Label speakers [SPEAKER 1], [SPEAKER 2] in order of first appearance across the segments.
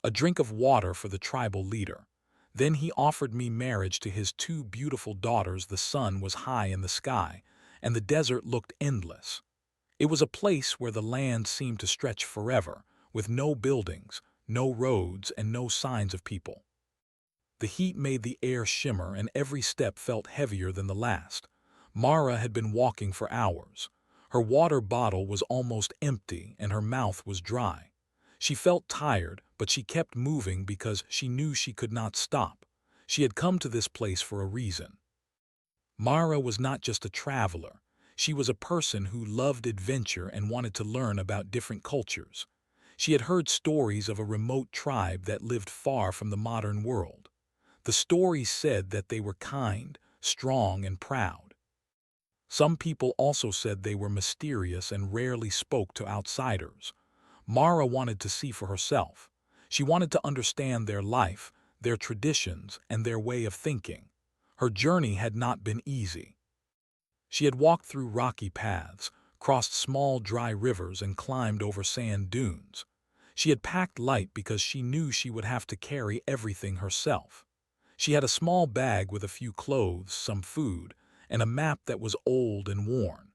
[SPEAKER 1] a drink of water for the tribal leader. Then he offered me marriage to his two beautiful daughters. The sun was high in the sky, and the desert looked endless. It was a place where the land seemed to stretch forever, with no buildings, no roads, and no signs of people. The heat made the air shimmer, and every step felt heavier than the last. Mara had been walking for hours. Her water bottle was almost empty, and her mouth was dry. She felt tired, but she kept moving because she knew she could not stop. She had come to this place for a reason. Mara was not just a traveler. She was a person who loved adventure and wanted to learn about different cultures. She had heard stories of a remote tribe that lived far from the modern world. The stories said that they were kind, strong, and proud. Some people also said they were mysterious and rarely spoke to outsiders. Mara wanted to see for herself. She wanted to understand their life, their traditions, and their way of thinking. Her journey had not been easy. She had walked through rocky paths, crossed small dry rivers, and climbed over sand dunes. She had packed light because she knew she would have to carry everything herself. She had a small bag with a few clothes, some food, and a map that was old and worn.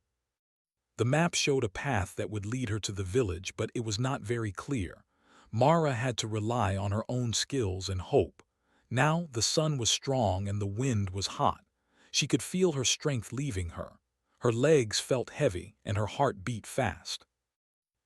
[SPEAKER 1] The map showed a path that would lead her to the village, but it was not very clear. Mara had to rely on her own skills and hope. Now the sun was strong and the wind was hot. She could feel her strength leaving her. Her legs felt heavy and her heart beat fast.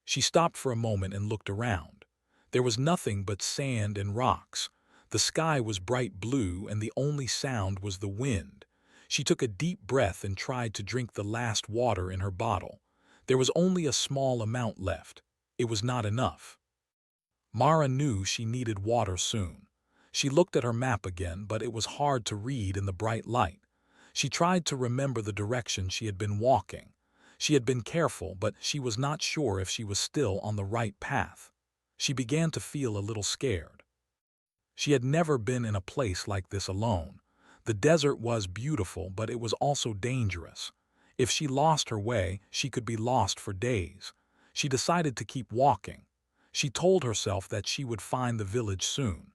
[SPEAKER 1] She stopped for a moment and looked around. There was nothing but sand and rocks. The sky was bright blue and the only sound was the wind. She took a deep breath and tried to drink the last water in her bottle. There was only a small amount left. It was not enough. Mara knew she needed water soon. She looked at her map again, but it was hard to read in the bright light. She tried to remember the direction she had been walking. She had been careful, but she was not sure if she was still on the right path. She began to feel a little scared. She had never been in a place like this alone. The desert was beautiful, but it was also dangerous. If she lost her way, she could be lost for days. She decided to keep walking. She told herself that she would find the village soon.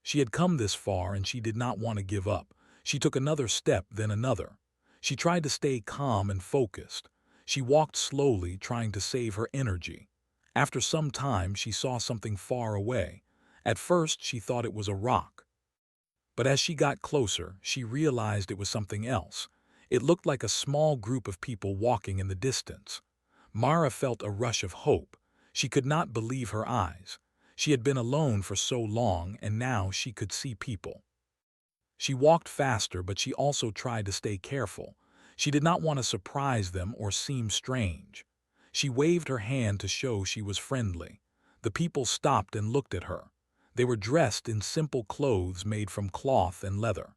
[SPEAKER 1] She had come this far and she did not want to give up. She took another step, then another. She tried to stay calm and focused. She walked slowly, trying to save her energy. After some time, she saw something far away. At first, she thought it was a rock. But as she got closer, she realized it was something else. It looked like a small group of people walking in the distance. Mara felt a rush of hope. She could not believe her eyes. She had been alone for so long, and now she could see people. She walked faster, but she also tried to stay careful. She did not want to surprise them or seem strange. She waved her hand to show she was friendly. The people stopped and looked at her. They were dressed in simple clothes made from cloth and leather.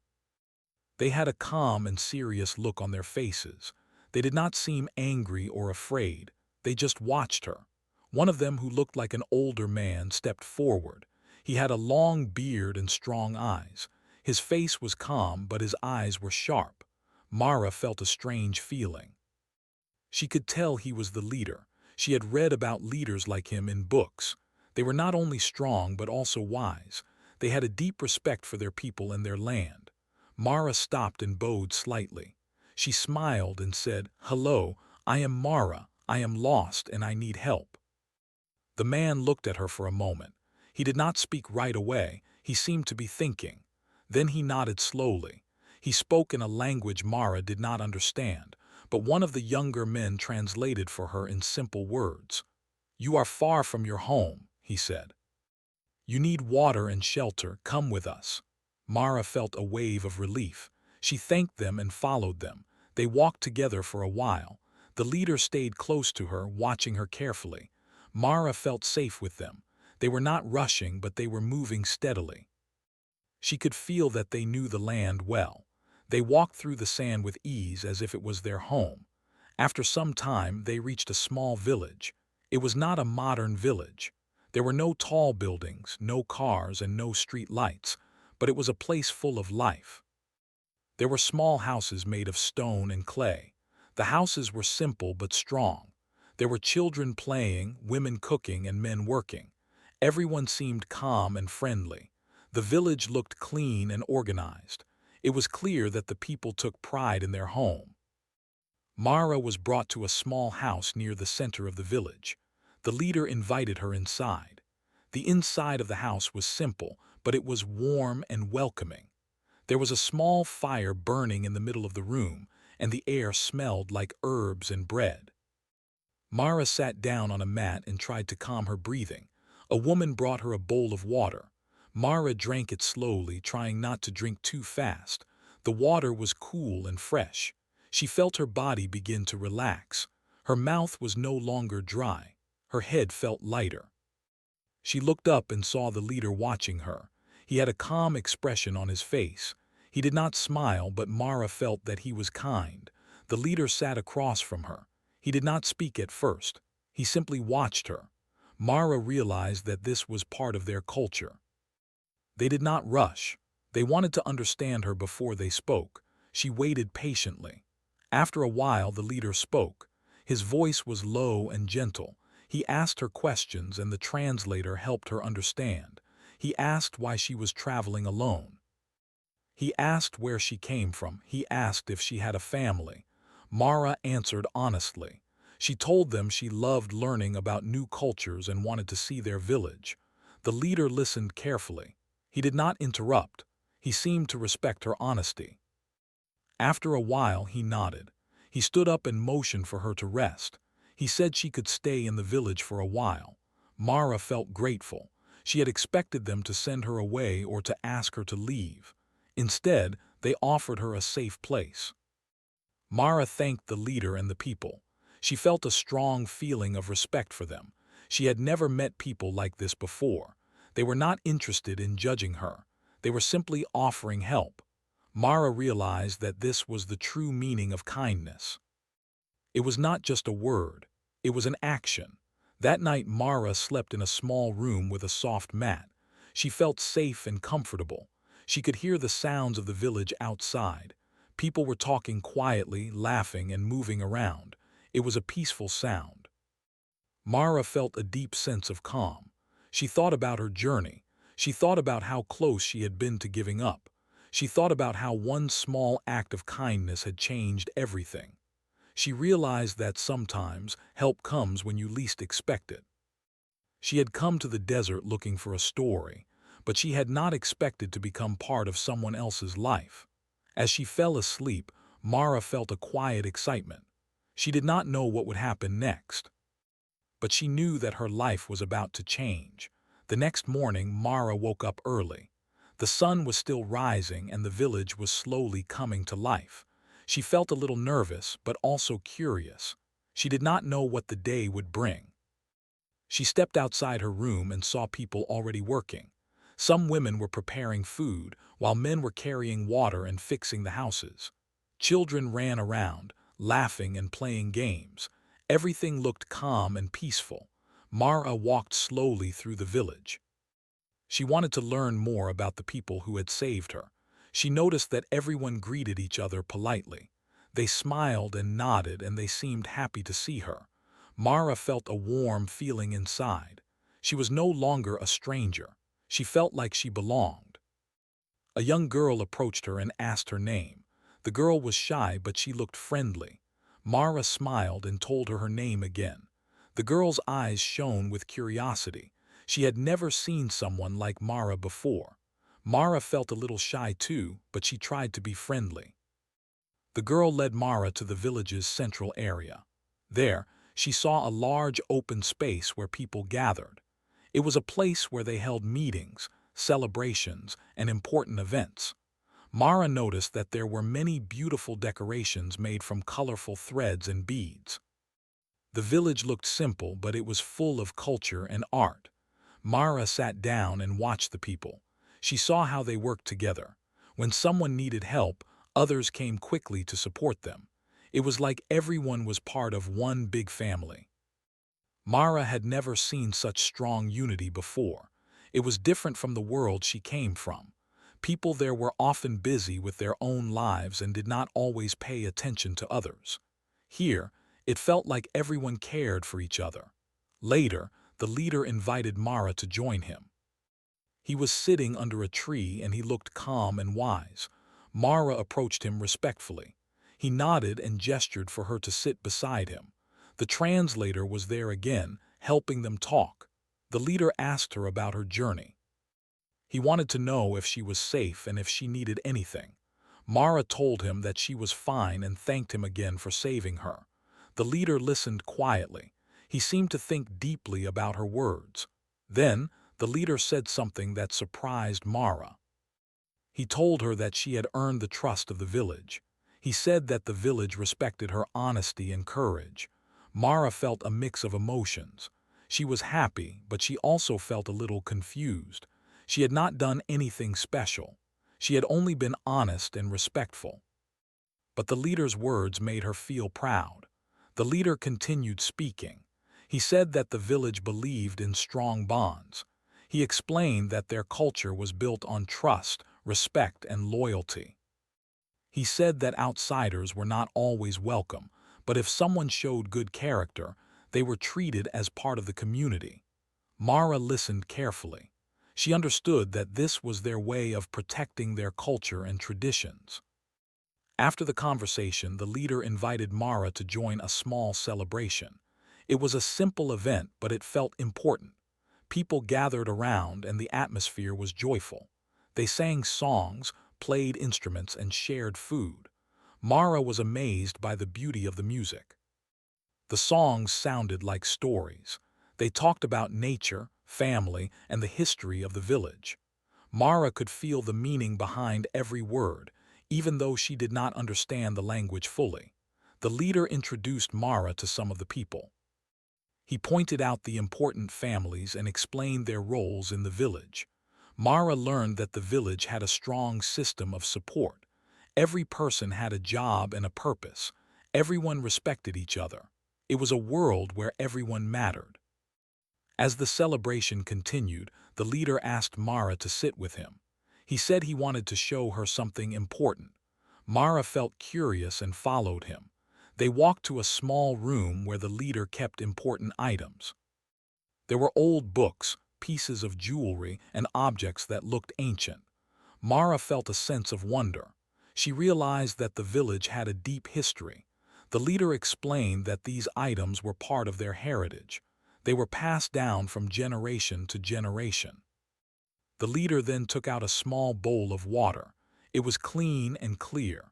[SPEAKER 1] They had a calm and serious look on their faces. They did not seem angry or afraid. They just watched her. One of them, who looked like an older man, stepped forward. He had a long beard and strong eyes. His face was calm, but his eyes were sharp. Mara felt a strange feeling. She could tell he was the leader. She had read about leaders like him in books. They were not only strong but also wise. They had a deep respect for their people and their land. Mara stopped and bowed slightly. She smiled and said, "Hello, I am Mara. I am lost and I need help." The man looked at her for a moment. He did not speak right away. He seemed to be thinking. Then he nodded slowly. He spoke in a language Mara did not understand, but one of the younger men translated for her in simple words. "You are far from your home," he said. "You need water and shelter. Come with us." Mara felt a wave of relief. She thanked them and followed them. They walked together for a while. The leader stayed close to her, watching her carefully. Mara felt safe with them. They were not rushing, but they were moving steadily. She could feel that they knew the land well. They walked through the sand with ease, as if it was their home. After some time, they reached a small village. It was not a modern village. There were no tall buildings, no cars, and no street lights, but it was a place full of life. There were small houses made of stone and clay. The houses were simple but strong. There were children playing, women cooking, and men working. Everyone seemed calm and friendly. The village looked clean and organized. It was clear that the people took pride in their home. Mara was brought to a small house near the center of the village. The leader invited her inside. The inside of the house was simple, but it was warm and welcoming. There was a small fire burning in the middle of the room, and the air smelled like herbs and bread. Mara sat down on a mat and tried to calm her breathing. A woman brought her a bowl of water. Mara drank it slowly, trying not to drink too fast. The water was cool and fresh. She felt her body begin to relax. Her mouth was no longer dry. Her head felt lighter. She looked up and saw the leader watching her. He had a calm expression on his face. He did not smile, but Mara felt that he was kind. The leader sat across from her. He did not speak at first. He simply watched her. Mara realized that this was part of their culture. They did not rush. They wanted to understand her before they spoke. She waited patiently. After a while, the leader spoke. His voice was low and gentle. He asked her questions, and the translator helped her understand. He asked why she was traveling alone. He asked where she came from. He asked if she had a family. Mara answered honestly. She told them she loved learning about new cultures and wanted to see their village. The leader listened carefully. He did not interrupt. He seemed to respect her honesty. After a while, he nodded. He stood up and motioned for her to rest. He said she could stay in the village for a while. Mara felt grateful. She had expected them to send her away or to ask her to leave. Instead, they offered her a safe place. Mara thanked the leader and the people. She felt a strong feeling of respect for them. She had never met people like this before. They were not interested in judging her. They were simply offering help. Mara realized that this was the true meaning of kindness. It was not just a word. It was an action. That night, Mara slept in a small room with a soft mat. She felt safe and comfortable. She could hear the sounds of the village outside. People were talking quietly, laughing, and moving around. It was a peaceful sound. Mara felt a deep sense of calm. She thought about her journey. She thought about how close she had been to giving up. She thought about how one small act of kindness had changed everything. She realized that sometimes help comes when you least expect it. She had come to the desert looking for a story, but she had not expected to become part of someone else's life. As she fell asleep, Mara felt a quiet excitement. She did not know what would happen next, but she knew that her life was about to change. The next morning, Mara woke up early. The sun was still rising and the village was slowly coming to life. She felt a little nervous, but also curious. She did not know what the day would bring. She stepped outside her room and saw people already working. Some women were preparing food, while men were carrying water and fixing the houses. Children ran around, laughing and playing games. Everything looked calm and peaceful. Mara walked slowly through the village. She wanted to learn more about the people who had saved her. She noticed that everyone greeted each other politely. They smiled and nodded, and they seemed happy to see her. Mara felt a warm feeling inside. She was no longer a stranger. She felt like she belonged. A young girl approached her and asked her name. The girl was shy, but she looked friendly. Mara smiled and told her name again. The girl's eyes shone with curiosity. She had never seen someone like Mara before. Mara felt a little shy too, but she tried to be friendly. The girl led Mara to the village's central area. There, she saw a large open space where people gathered. It was a place where they held meetings, celebrations, and important events. Mara noticed that there were many beautiful decorations made from colorful threads and beads. The village looked simple, but it was full of culture and art. Mara sat down and watched the people. She saw how they worked together. When someone needed help, others came quickly to support them. It was like everyone was part of one big family. Mara had never seen such strong unity before. It was different from the world she came from. People there were often busy with their own lives and did not always pay attention to others. Here, it felt like everyone cared for each other. Later, the leader invited Mara to join him. He was sitting under a tree and he looked calm and wise. Mara approached him respectfully. He nodded and gestured for her to sit beside him. The translator was there again, helping them talk. The leader asked her about her journey. He wanted to know if she was safe and if she needed anything. Mara told him that she was fine and thanked him again for saving her. The leader listened quietly. He seemed to think deeply about her words. Then, the leader said something that surprised Mara. He told her that she had earned the trust of the village. He said that the village respected her honesty and courage. Mara felt a mix of emotions. She was happy, but she also felt a little confused. She had not done anything special. She had only been honest and respectful. But the leader's words made her feel proud. The leader continued speaking. He said that the village believed in strong bonds. He explained that their culture was built on trust, respect, and loyalty. He said that outsiders were not always welcome, but if someone showed good character, they were treated as part of the community. Mara listened carefully. She understood that this was their way of protecting their culture and traditions. After the conversation, the leader invited Mara to join a small celebration. It was a simple event, but it felt important. People gathered around and the atmosphere was joyful. They sang songs, played instruments, and shared food. Mara was amazed by the beauty of the music. The songs sounded like stories. They talked about nature, family, and the history of the village. Mara could feel the meaning behind every word, even though she did not understand the language fully. The leader introduced Mara to some of the people. He pointed out the important families and explained their roles in the village. Mara learned that the village had a strong system of support. Every person had a job and a purpose. Everyone respected each other. It was a world where everyone mattered. As the celebration continued, the leader asked Mara to sit with him. He said he wanted to show her something important. Mara felt curious and followed him. They walked to a small room where the leader kept important items. There were old books, pieces of jewelry, and objects that looked ancient. Mara felt a sense of wonder. She realized that the village had a deep history. The leader explained that these items were part of their heritage. They were passed down from generation to generation. The leader then took out a small bowl of water. It was clean and clear.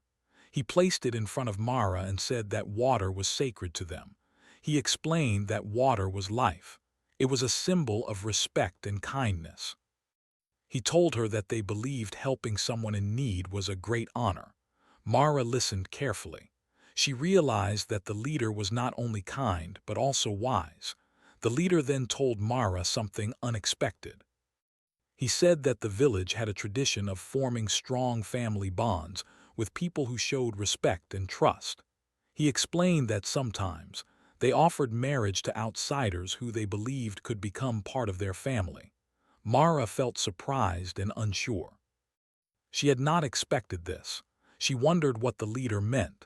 [SPEAKER 1] He placed it in front of Mara and said that water was sacred to them. He explained that water was life. It was a symbol of respect and kindness. He told her that they believed helping someone in need was a great honor. Mara listened carefully. She realized that the leader was not only kind but also wise. The leader then told Mara something unexpected. He said that the village had a tradition of forming strong family bonds with people who showed respect and trust. He explained that sometimes they offered marriage to outsiders who they believed could become part of their family. Mara felt surprised and unsure. She had not expected this. She wondered what the leader meant.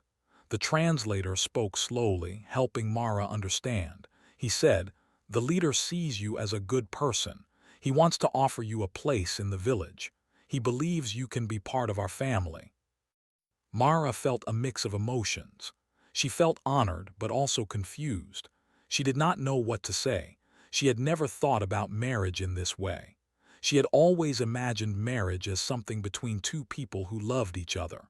[SPEAKER 1] The translator spoke slowly, helping Mara understand. He said, "The leader sees you as a good person. He wants to offer you a place in the village. He believes you can be part of our family." Mara felt a mix of emotions. She felt honored but also confused. She did not know what to say. She had never thought about marriage in this way. She had always imagined marriage as something between two people who loved each other.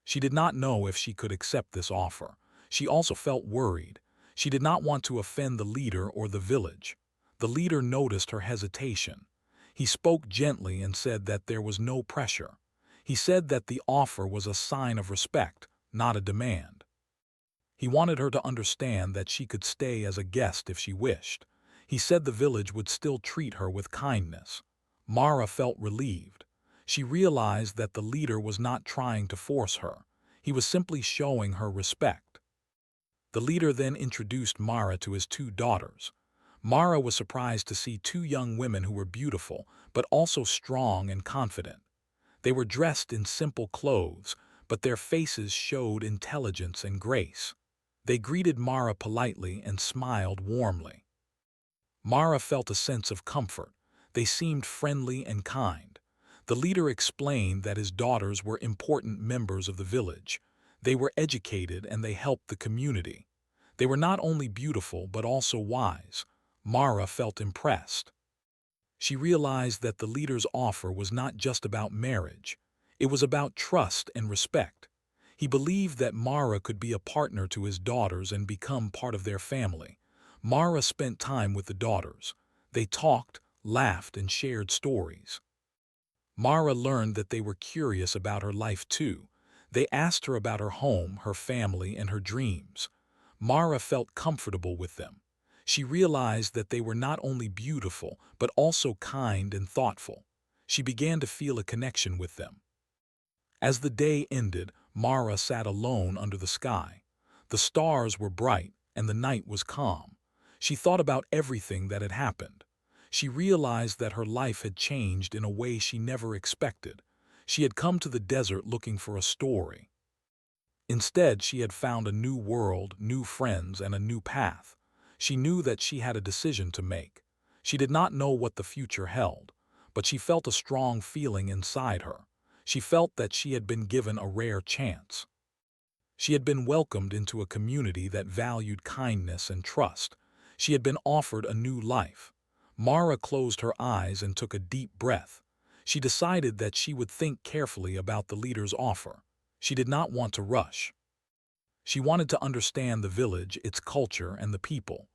[SPEAKER 1] She did not know if she could accept this offer. She also felt worried. She did not want to offend the leader or the village. The leader noticed her hesitation. He spoke gently and said that there was no pressure. He said that the offer was a sign of respect, not a demand. He wanted her to understand that she could stay as a guest if she wished. He said the village would still treat her with kindness. Mara felt relieved. She realized that the leader was not trying to force her. He was simply showing her respect. The leader then introduced Mara to his two daughters. Mara was surprised to see two young women who were beautiful, but also strong and confident. They were dressed in simple clothes, but their faces showed intelligence and grace. They greeted Mara politely and smiled warmly. Mara felt a sense of comfort. They seemed friendly and kind. The leader explained that his daughters were important members of the village. They were educated and they helped the community. They were not only beautiful but also wise. Mara felt impressed. She realized that the leader's offer was not just about marriage. It was about trust and respect. He believed that Mara could be a partner to his daughters and become part of their family. Mara spent time with the daughters. They talked, laughed, and shared stories. Mara learned that they were curious about her life too. They asked her about her home, her family, and her dreams. Mara felt comfortable with them. She realized that they were not only beautiful, but also kind and thoughtful. She began to feel a connection with them. As the day ended, Mara sat alone under the sky. The stars were bright, and the night was calm. She thought about everything that had happened. She realized that her life had changed in a way she never expected. She had come to the desert looking for a story. Instead, she had found a new world, new friends, and a new path. She knew that she had a decision to make. She did not know what the future held, but she felt a strong feeling inside her. She felt that she had been given a rare chance. She had been welcomed into a community that valued kindness and trust. She had been offered a new life. Mara closed her eyes and took a deep breath. She decided that she would think carefully about the leader's offer. She did not want to rush. She wanted to understand the village, its culture, and the people.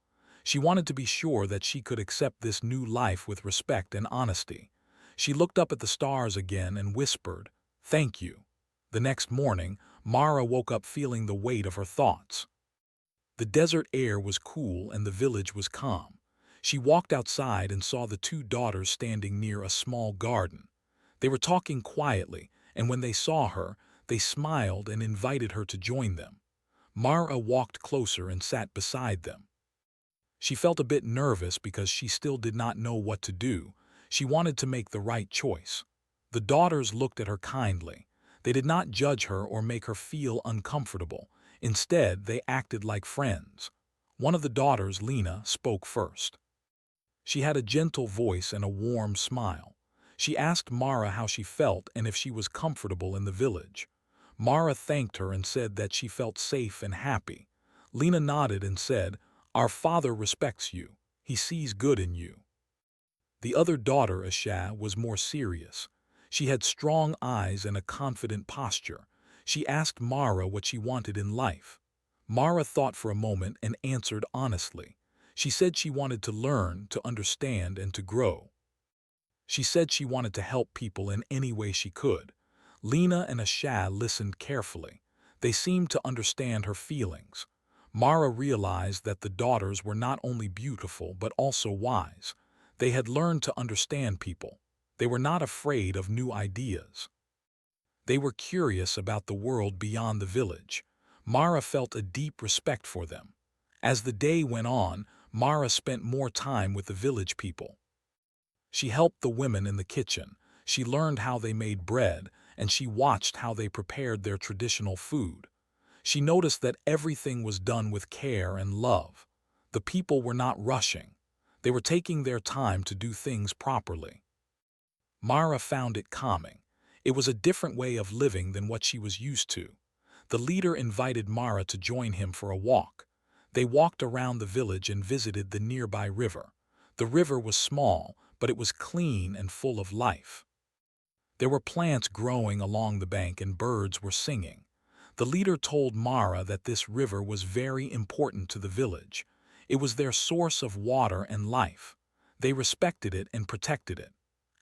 [SPEAKER 1] She wanted to be sure that she could accept this new life with respect and honesty. She looked up at the stars again and whispered, "Thank you." The next morning, Mara woke up feeling the weight of her thoughts. The desert air was cool and the village was calm. She walked outside and saw the two daughters standing near a small garden. They were talking quietly, and when they saw her, they smiled and invited her to join them. Mara walked closer and sat beside them. She felt a bit nervous because she still did not know what to do. She wanted to make the right choice. The daughters looked at her kindly. They did not judge her or make her feel uncomfortable. Instead, they acted like friends. One of the daughters, Lena, spoke first. She had a gentle voice and a warm smile. She asked Mara how she felt and if she was comfortable in the village. Mara thanked her and said that she felt safe and happy. Lena nodded and said, "Our father respects you. He sees good in you." The other daughter, Asha, was more serious. She had strong eyes and a confident posture. She asked Mara what she wanted in life. Mara thought for a moment and answered honestly. She said she wanted to learn, to understand, and to grow. She said she wanted to help people in any way she could. Lena and Asha listened carefully. They seemed to understand her feelings. Mara realized that the daughters were not only beautiful but also wise. They had learned to understand people. They were not afraid of new ideas. They were curious about the world beyond the village. Mara felt a deep respect for them. As the day went on, Mara spent more time with the village people. She helped the women in the kitchen. She learned how they made bread, and she watched how they prepared their traditional food. She noticed that everything was done with care and love. The people were not rushing. They were taking their time to do things properly. Mara found it calming. It was a different way of living than what she was used to. The leader invited Mara to join him for a walk. They walked around the village and visited the nearby river. The river was small, but it was clean and full of life. There were plants growing along the bank and birds were singing. The leader told Mara that this river was very important to the village. It was their source of water and life. They respected it and protected it.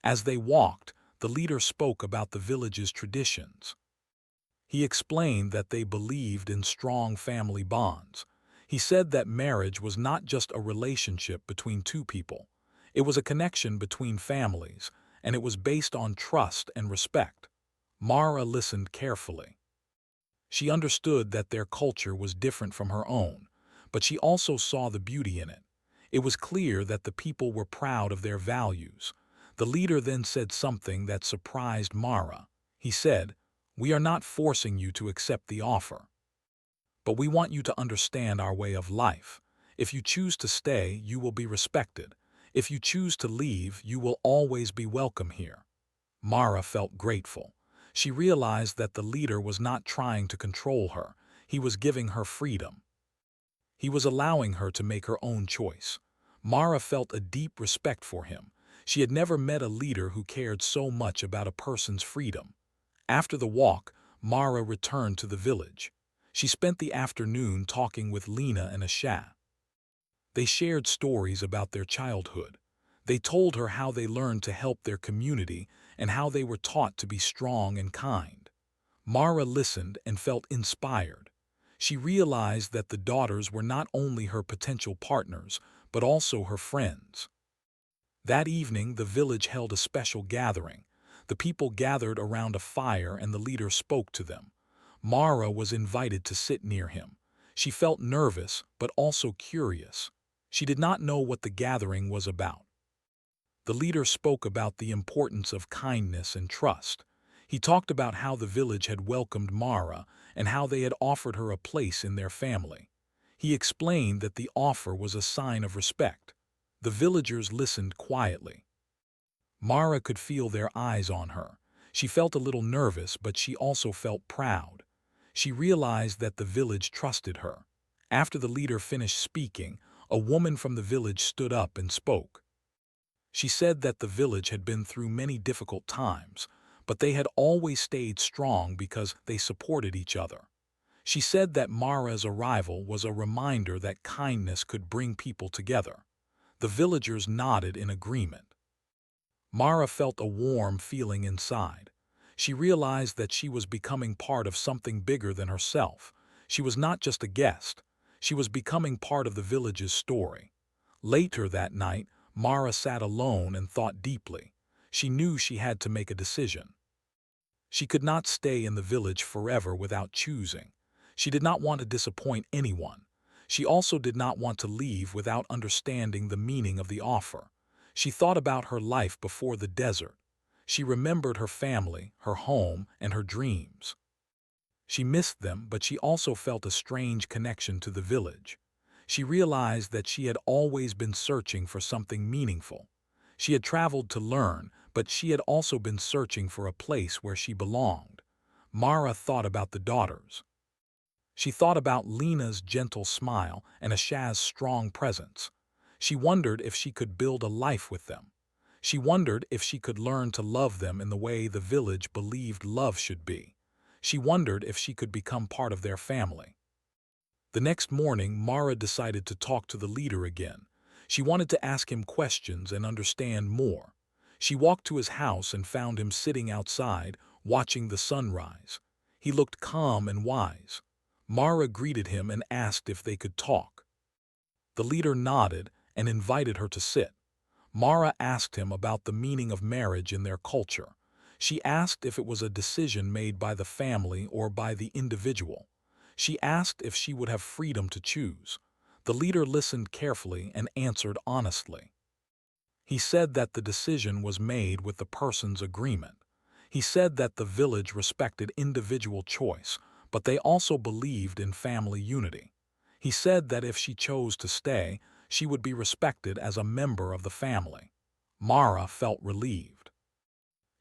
[SPEAKER 1] As they walked, the leader spoke about the village's traditions. He explained that they believed in strong family bonds. He said that marriage was not just a relationship between two people. It was a connection between families, and it was based on trust and respect. Mara listened carefully. She understood that their culture was different from her own, but she also saw the beauty in it. It was clear that the people were proud of their values. The leader then said something that surprised Mara. He said, "We are not forcing you to accept the offer, but we want you to understand our way of life. If you choose to stay, you will be respected. If you choose to leave, you will always be welcome here." Mara felt grateful. She realized that the leader was not trying to control her. He was giving her freedom. He was allowing her to make her own choice. Mara felt a deep respect for him. She had never met a leader who cared so much about a person's freedom. After the walk, Mara returned to the village. She spent the afternoon talking with Lena and Asha. They shared stories about their childhood. They told her how they learned to help their community and how they were taught to be strong and kind. Mara listened and felt inspired. She realized that the daughters were not only her potential partners, but also her friends. That evening, the village held a special gathering. The people gathered around a fire and the leader spoke to them. Mara was invited to sit near him. She felt nervous, but also curious. She did not know what the gathering was about. The leader spoke about the importance of kindness and trust. He talked about how the village had welcomed Mara and how they had offered her a place in their family. He explained that the offer was a sign of respect. The villagers listened quietly. Mara could feel their eyes on her. She felt a little nervous, but she also felt proud. She realized that the village trusted her. After the leader finished speaking, a woman from the village stood up and spoke. She said that the village had been through many difficult times, but they had always stayed strong because they supported each other. She said that Mara's arrival was a reminder that kindness could bring people together. The villagers nodded in agreement. Mara felt a warm feeling inside. She realized that she was becoming part of something bigger than herself. She was not just a guest. She was becoming part of the village's story. Later that night, Mara sat alone and thought deeply. She knew she had to make a decision. She could not stay in the village forever without choosing. She did not want to disappoint anyone. She also did not want to leave without understanding the meaning of the offer. She thought about her life before the desert. She remembered her family, her home, and her dreams. She missed them, but she also felt a strange connection to the village. She realized that she had always been searching for something meaningful. She had traveled to learn, but she had also been searching for a place where she belonged. Mara thought about the daughters. She thought about Lena's gentle smile and Asha's strong presence. She wondered if she could build a life with them. She wondered if she could learn to love them in the way the village believed love should be. She wondered if she could become part of their family. The next morning, Mara decided to talk to the leader again. She wanted to ask him questions and understand more. She walked to his house and found him sitting outside, watching the sunrise. He looked calm and wise. Mara greeted him and asked if they could talk. The leader nodded and invited her to sit. Mara asked him about the meaning of marriage in their culture. She asked if it was a decision made by the family or by the individual. She asked if she would have freedom to choose. The leader listened carefully and answered honestly. He said that the decision was made with the person's agreement. He said that the village respected individual choice, but they also believed in family unity. He said that if she chose to stay, she would be respected as a member of the family. Mara felt relieved.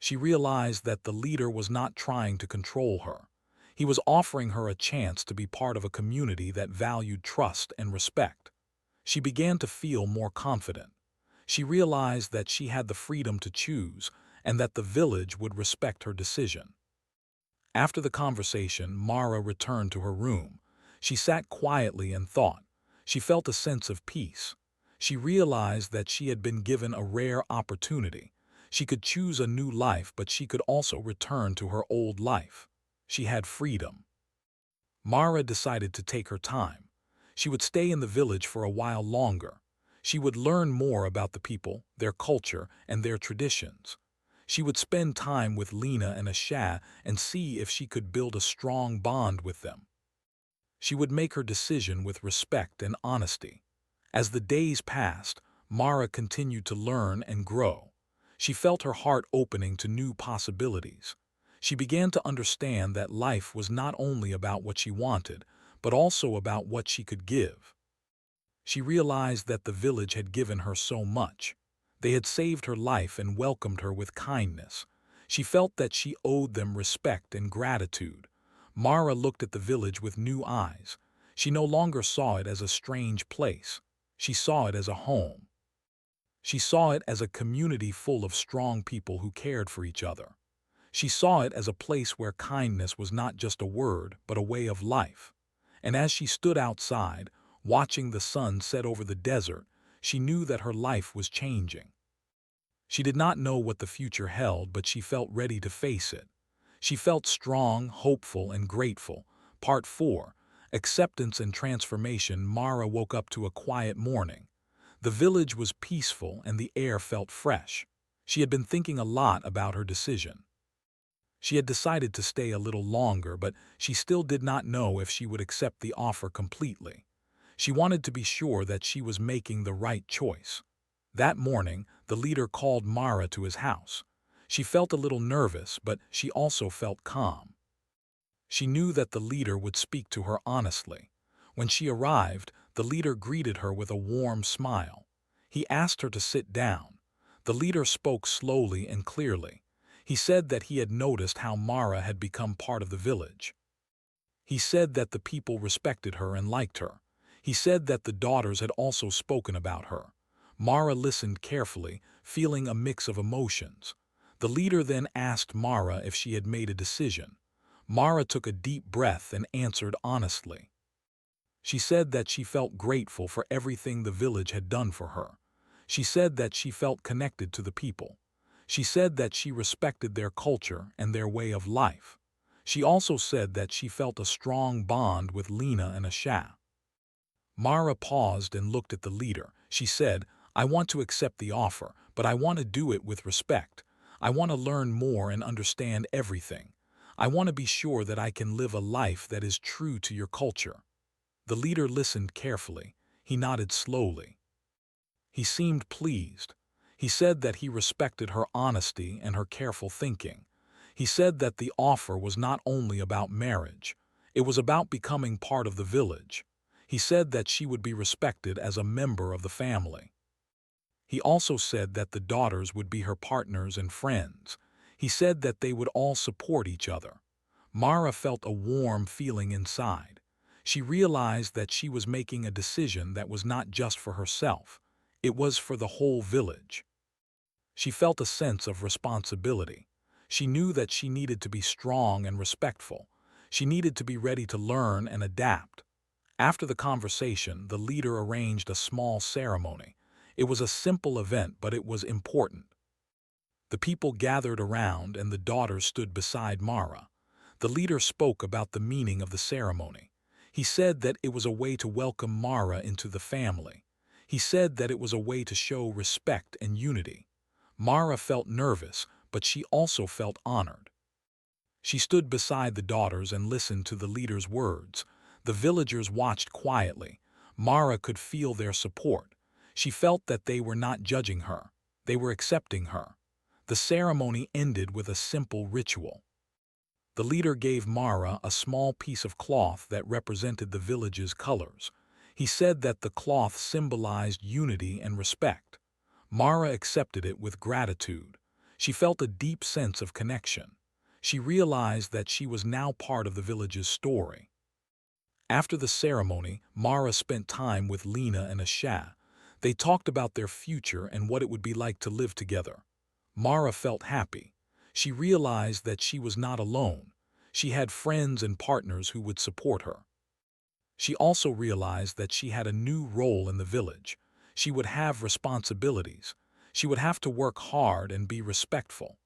[SPEAKER 1] She realized that the leader was not trying to control her. He was offering her a chance to be part of a community that valued trust and respect. She began to feel more confident. She realized that she had the freedom to choose and that the village would respect her decision. After the conversation, Mara returned to her room. She sat quietly and thought. She felt a sense of peace. She realized that she had been given a rare opportunity. She could choose a new life, but she could also return to her old life. She had freedom. Mara decided to take her time. She would stay in the village for a while longer. She would learn more about the people, their culture, and their traditions. She would spend time with Lena and Asha and see if she could build a strong bond with them. She would make her decision with respect and honesty. As the days passed, Mara continued to learn and grow. She felt her heart opening to new possibilities. She began to understand that life was not only about what she wanted, but also about what she could give. She realized that the village had given her so much. They had saved her life and welcomed her with kindness. She felt that she owed them respect and gratitude. Mara looked at the village with new eyes. She no longer saw it as a strange place. She saw it as a home. She saw it as a community full of strong people who cared for each other. She saw it as a place where kindness was not just a word, but a way of life. And as she stood outside, watching the sun set over the desert, she knew that her life was changing. She did not know what the future held, but she felt ready to face it. She felt strong, hopeful, and grateful. Part 4. Acceptance and Transformation. Mara woke up to a quiet morning. The village was peaceful and the air felt fresh. She had been thinking a lot about her decision. She had decided to stay a little longer, but she still did not know if she would accept the offer completely. She wanted to be sure that she was making the right choice. That morning, the leader called Mara to his house. She felt a little nervous, but she also felt calm. She knew that the leader would speak to her honestly. When she arrived, the leader greeted her with a warm smile. He asked her to sit down. The leader spoke slowly and clearly. He said that he had noticed how Mara had become part of the village. He said that the people respected her and liked her. He said that the daughters had also spoken about her. Mara listened carefully, feeling a mix of emotions. The leader then asked Mara if she had made a decision. Mara took a deep breath and answered honestly. She said that she felt grateful for everything the village had done for her. She said that she felt connected to the people. She said that she respected their culture and their way of life. She also said that she felt a strong bond with Lena and Asha. Mara paused and looked at the leader. She said, "I want to accept the offer, but I want to do it with respect. I want to learn more and understand everything. I want to be sure that I can live a life that is true to your culture." The leader listened carefully. He nodded slowly. He seemed pleased. He said that he respected her honesty and her careful thinking. He said that the offer was not only about marriage. It was about becoming part of the village. He said that she would be respected as a member of the family. He also said that the daughters would be her partners and friends. He said that they would all support each other. Mara felt a warm feeling inside. She realized that she was making a decision that was not just for herself. It was for the whole village. She felt a sense of responsibility. She knew that she needed to be strong and respectful. She needed to be ready to learn and adapt. After the conversation, the leader arranged a small ceremony. It was a simple event, but it was important. The people gathered around and the daughters stood beside Mara. The leader spoke about the meaning of the ceremony. He said that it was a way to welcome Mara into the family. He said that it was a way to show respect and unity. Mara felt nervous, but she also felt honored. She stood beside the daughters and listened to the leader's words. The villagers watched quietly. Mara could feel their support. She felt that they were not judging her. They were accepting her. The ceremony ended with a simple ritual. The leader gave Mara a small piece of cloth that represented the village's colors. He said that the cloth symbolized unity and respect. Mara accepted it with gratitude. She felt a deep sense of connection. She realized that she was now part of the village's story. After the ceremony, Mara spent time with Lena and Asha. They talked about their future and what it would be like to live together. Mara felt happy. She realized that she was not alone. She had friends and partners who would support her. She also realized that she had a new role in the village. She would have responsibilities. She would have to work hard and be respectful.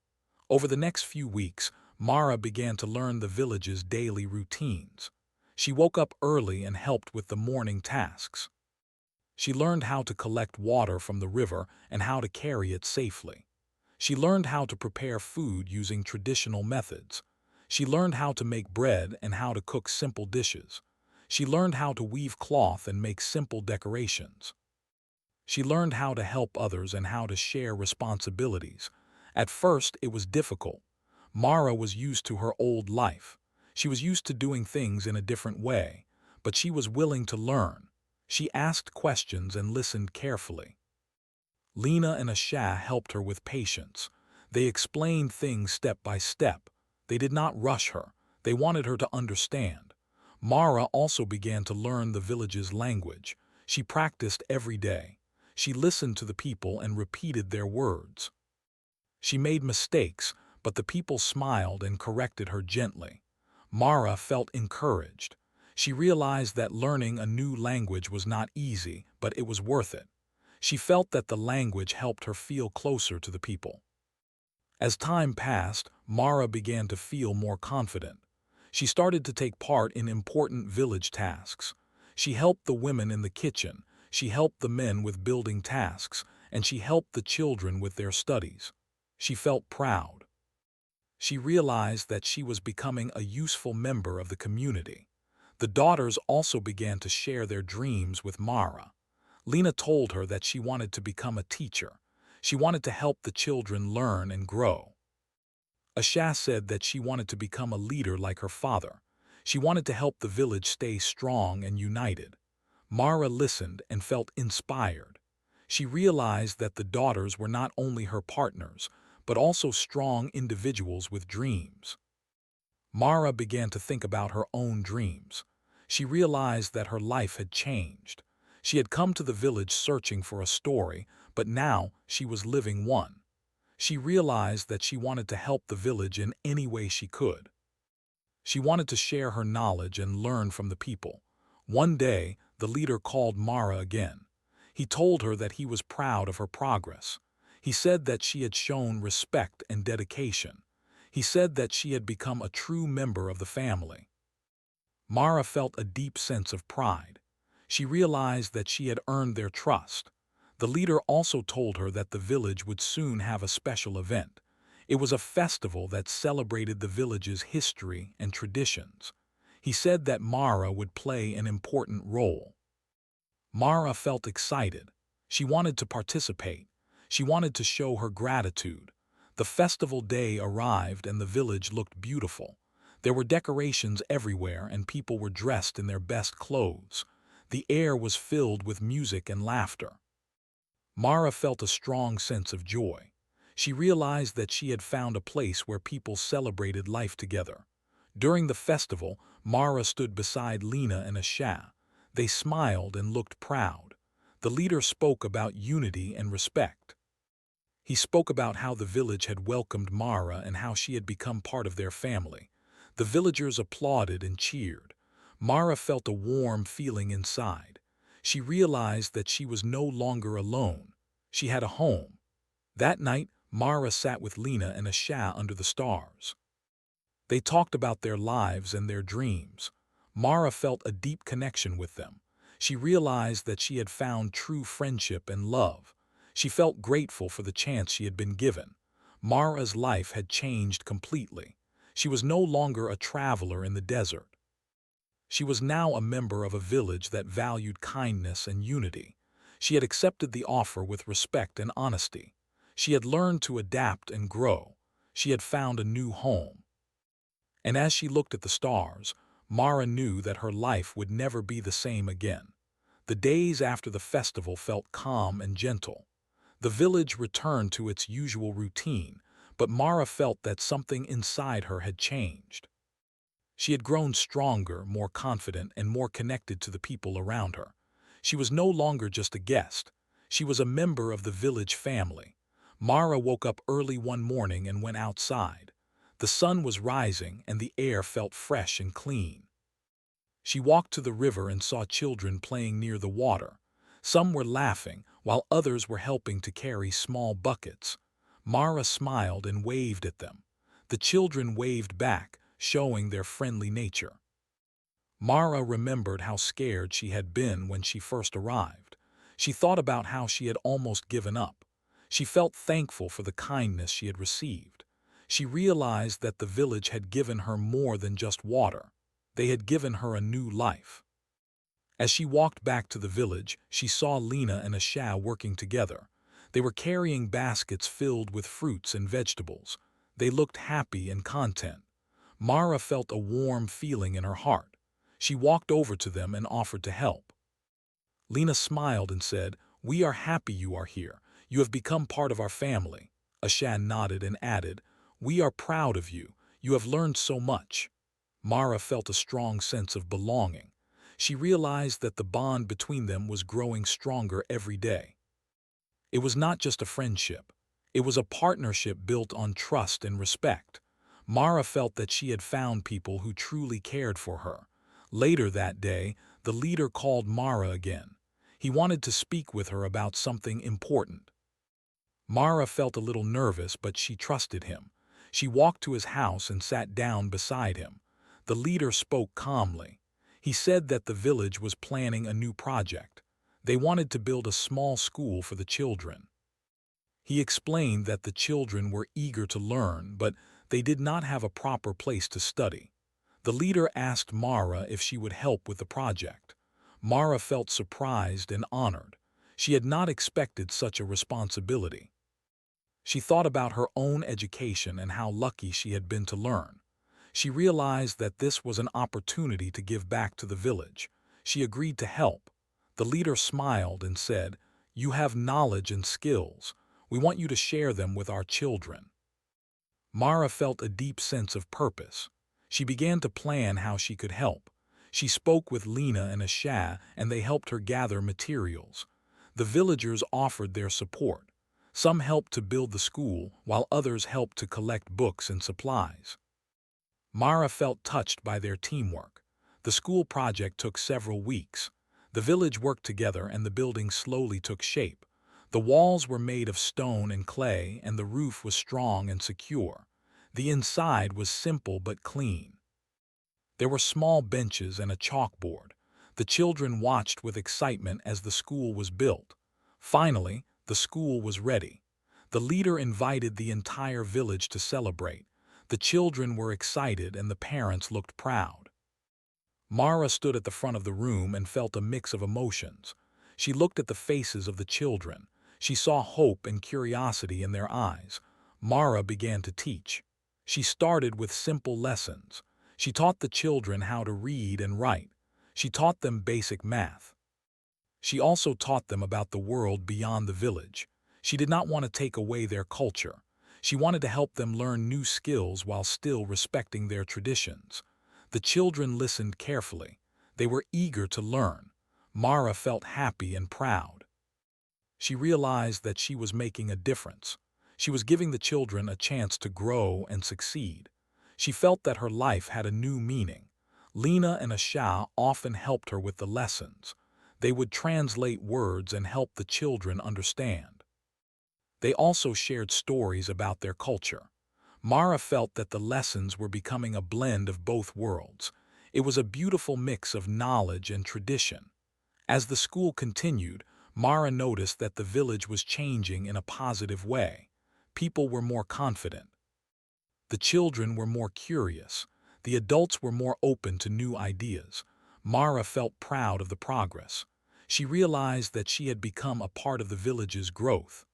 [SPEAKER 1] Over the next few weeks, Mara began to learn the village's daily routines. She woke up early and helped with the morning tasks. She learned how to collect water from the river and how to carry it safely. She learned how to prepare food using traditional methods. She learned how to make bread and how to cook simple dishes. She learned how to weave cloth and make simple decorations. She learned how to help others and how to share responsibilities. At first, it was difficult. Mara was used to her old life. She was used to doing things in a different way, but she was willing to learn. She asked questions and listened carefully. Lena and Asha helped her with patience. They explained things step by step. They did not rush her. They wanted her to understand. Mara also began to learn the village's language. She practiced every day. She listened to the people and repeated their words. She made mistakes, but the people smiled and corrected her gently. Mara felt encouraged. She realized that learning a new language was not easy, but it was worth it. She felt that the language helped her feel closer to the people. As time passed, Mara began to feel more confident. She started to take part in important village tasks. She helped the women in the kitchen, she helped the men with building tasks, and she helped the children with their studies. She felt proud. She realized that she was becoming a useful member of the community. The daughters also began to share their dreams with Mara. Lena told her that she wanted to become a teacher. She wanted to help the children learn and grow. Asha said that she wanted to become a leader like her father. She wanted to help the village stay strong and united. Mara listened and felt inspired. She realized that the daughters were not only her partners, but also strong individuals with dreams. Mara began to think about her own dreams. She realized that her life had changed. She had come to the village searching for a story, but now she was living one. She realized that she wanted to help the village in any way she could. She wanted to share her knowledge and learn from the people. One day, the leader called Mara again. He told her that he was proud of her progress. He said that she had shown respect and dedication. He said that she had become a true member of the family. Mara felt a deep sense of pride. She realized that she had earned their trust. The leader also told her that the village would soon have a special event. It was a festival that celebrated the village's history and traditions. He said that Mara would play an important role. Mara felt excited. She wanted to participate. She wanted to show her gratitude. The festival day arrived and the village looked beautiful. There were decorations everywhere and people were dressed in their best clothes. The air was filled with music and laughter. Mara felt a strong sense of joy. She realized that she had found a place where people celebrated life together. During the festival, Mara stood beside Lena and Asha. They smiled and looked proud. The leader spoke about unity and respect. He spoke about how the village had welcomed Mara and how she had become part of their family. The villagers applauded and cheered. Mara felt a warm feeling inside. She realized that she was no longer alone. She had a home. That night, Mara sat with Lena and Asha under the stars. They talked about their lives and their dreams. Mara felt a deep connection with them. She realized that she had found true friendship and love. She felt grateful for the chance she had been given. Mara's life had changed completely. She was no longer a traveler in the desert. She was now a member of a village that valued kindness and unity. She had accepted the offer with respect and honesty. She had learned to adapt and grow. She had found a new home. And as she looked at the stars, Mara knew that her life would never be the same again. The days after the festival felt calm and gentle. The village returned to its usual routine, but Mara felt that something inside her had changed. She had grown stronger, more confident, and more connected to the people around her. She was no longer just a guest. She was a member of the village family. Mara woke up early one morning and went outside. The sun was rising and the air felt fresh and clean. She walked to the river and saw children playing near the water. Some were laughing, while others were helping to carry small buckets. Mara smiled and waved at them. The children waved back, showing their friendly nature. Mara remembered how scared she had been when she first arrived. She thought about how she had almost given up. She felt thankful for the kindness she had received. She realized that the village had given her more than just water. They had given her a new life. As she walked back to the village, she saw Lena and Asha working together. They were carrying baskets filled with fruits and vegetables. They looked happy and content. Mara felt a warm feeling in her heart. She walked over to them and offered to help. Lena smiled and said, "We are happy you are here. You have become part of our family." Ashan nodded and added, "We are proud of you. You have learned so much." Mara felt a strong sense of belonging. She realized that the bond between them was growing stronger every day. It was not just a friendship. It was a partnership built on trust and respect. Mara felt that she had found people who truly cared for her. Later that day, the leader called Mara again. He wanted to speak with her about something important. Mara felt a little nervous, but she trusted him. She walked to his house and sat down beside him. The leader spoke calmly. He said that the village was planning a new project. They wanted to build a small school for the children. He explained that the children were eager to learn, but they did not have a proper place to study. The leader asked Mara if she would help with the project. Mara felt surprised and honored. She had not expected such a responsibility. She thought about her own education and how lucky she had been to learn. She realized that this was an opportunity to give back to the village. She agreed to help. The leader smiled and said, "You have knowledge and skills. We want you to share them with our children." Mara felt a deep sense of purpose. She began to plan how she could help. She spoke with Lena and Asha, and they helped her gather materials. The villagers offered their support. Some helped to build the school, while others helped to collect books and supplies. Mara felt touched by their teamwork. The school project took several weeks. The village worked together and the building slowly took shape. The walls were made of stone and clay, and the roof was strong and secure. The inside was simple but clean. There were small benches and a chalkboard. The children watched with excitement as the school was built. Finally, the school was ready. The leader invited the entire village to celebrate. The children were excited and the parents looked proud. Mara stood at the front of the room and felt a mix of emotions. She looked at the faces of the children. She saw hope and curiosity in their eyes. Mara began to teach. She started with simple lessons. She taught the children how to read and write. She taught them basic math. She also taught them about the world beyond the village. She did not want to take away their culture. She wanted to help them learn new skills while still respecting their traditions. The children listened carefully. They were eager to learn. Mara felt happy and proud. She realized that she was making a difference. She was giving the children a chance to grow and succeed. She felt that her life had a new meaning. Lena and Asha often helped her with the lessons. They would translate words and help the children understand. They also shared stories about their culture. Mara felt that the lessons were becoming a blend of both worlds. It was a beautiful mix of knowledge and tradition. As the school continued, Mara noticed that the village was changing in a positive way. People were more confident. The children were more curious. The adults were more open to new ideas. Mara felt proud of the progress. She realized that she had become a part of the village's growth.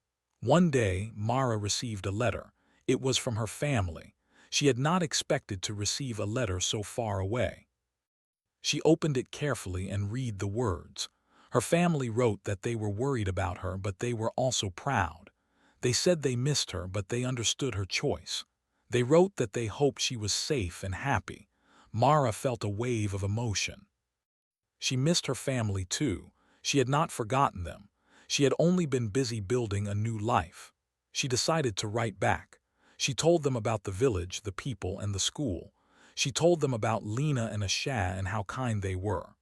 [SPEAKER 1] One day, Mara received a letter. It was from her family. She had not expected to receive a letter so far away. She opened it carefully and read the words. Her family wrote that they were worried about her, but they were also proud. They said they missed her, but they understood her choice. They wrote that they hoped she was safe and happy. Mara felt a wave of emotion. She missed her family too. She had not forgotten them. She had only been busy building a new life. She decided to write back. She told them about the village, the people, and the school. She told them about Lena and Asha and how kind they were.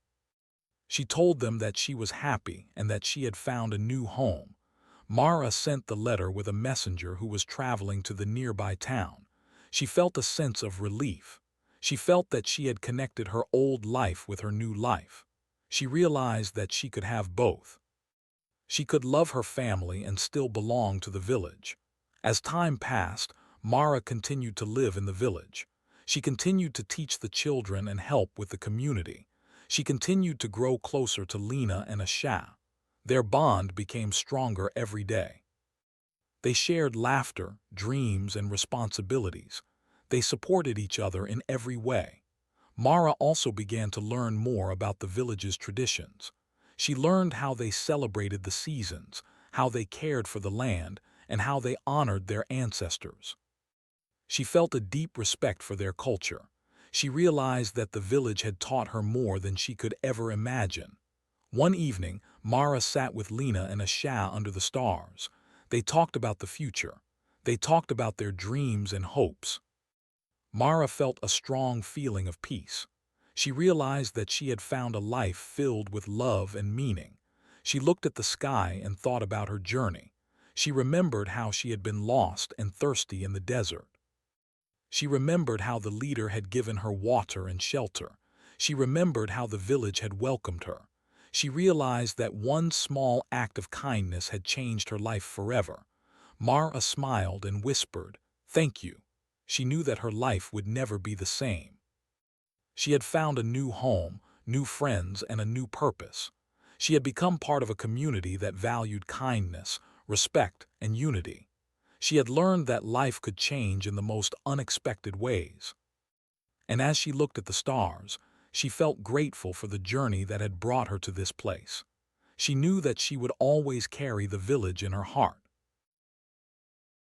[SPEAKER 1] She told them that she was happy and that she had found a new home. Mara sent the letter with a messenger who was traveling to the nearby town. She felt a sense of relief. She felt that she had connected her old life with her new life. She realized that she could have both. She could love her family and still belong to the village. As time passed, Mara continued to live in the village. She continued to teach the children and help with the community. She continued to grow closer to Lena and Asha. Their bond became stronger every day. They shared laughter, dreams, and responsibilities. They supported each other in every way. Mara also began to learn more about the village's traditions. She learned how they celebrated the seasons, how they cared for the land, and how they honored their ancestors. She felt a deep respect for their culture. She realized that the village had taught her more than she could ever imagine. One evening, Mara sat with Lena and Asha under the stars. They talked about the future. They talked about their dreams and hopes. Mara felt a strong feeling of peace. She realized that she had found a life filled with love and meaning. She looked at the sky and thought about her journey. She remembered how she had been lost and thirsty in the desert. She remembered how the leader had given her water and shelter. She remembered how the village had welcomed her. She realized that one small act of kindness had changed her life forever. Mara smiled and whispered, "Thank you." She knew that her life would never be the same. She had found a new home, new friends, and a new purpose. She had become part of a community that valued kindness, respect, and unity. She had learned that life could change in the most unexpected ways. And as she looked at the stars, she felt grateful for the journey that had brought her to this place. She knew that she would always carry the village in her heart.